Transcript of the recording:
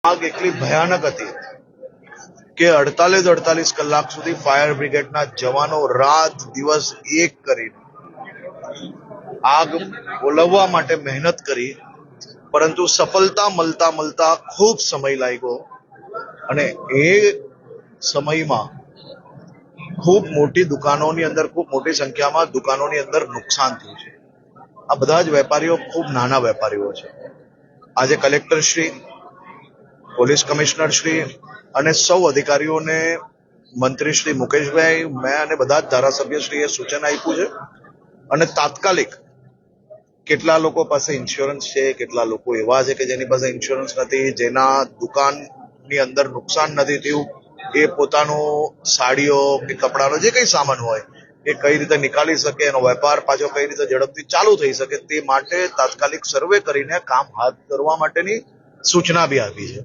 આગ એટલી ભયાનક હતી કે 48 કલાક સુધી ફાયર બ્રિગેડના જવાનો રાત દિવસ એક કરીને આગ ઓલવવા માટે મહેનત કરી, પરંતુ સફળતા મળતા મળતા ખૂબ સમય લાગ્યો અને એ સમયમાં ખૂબ મોટી દુકાનોની અંદર, ખૂબ મોટી સંખ્યામાં દુકાનોની અંદર નુકસાન થયું છે. આ બધા જ વેપારીઓ ખૂબ નાના વેપારીઓ છે. આજે collector Shri, police commissioner Shri અને સૌ અધિકારીઓને મંત્રી શ્રી મુકેશભાઈ, મેં અને બધા જ ધારાસભ્યશ્રીએ સૂચન આપ્યું છે અને તાત્કાલિક કેટલા લોકો પાસે ઇન્સ્યોરન્સ છે, કેટલા લોકો એવા છે કે જેની પાસે ઇન્સ્યોરન્સ નથી, જેના દુકાનની અંદર નુકસાન નથી થયું, એ પોતાનો સાડીઓ કે કપડાનો જે કંઈ સામાન હોય એ કઈ રીતે નીકાળી શકે, એનો વેપાર પાછો કઈ રીતે ઝડપથી ચાલુ થઈ શકે તે માટે તાત્કાલિક સર્વે કરીને કામ હાથ ધરવા માટેની સૂચના બી આપી છે.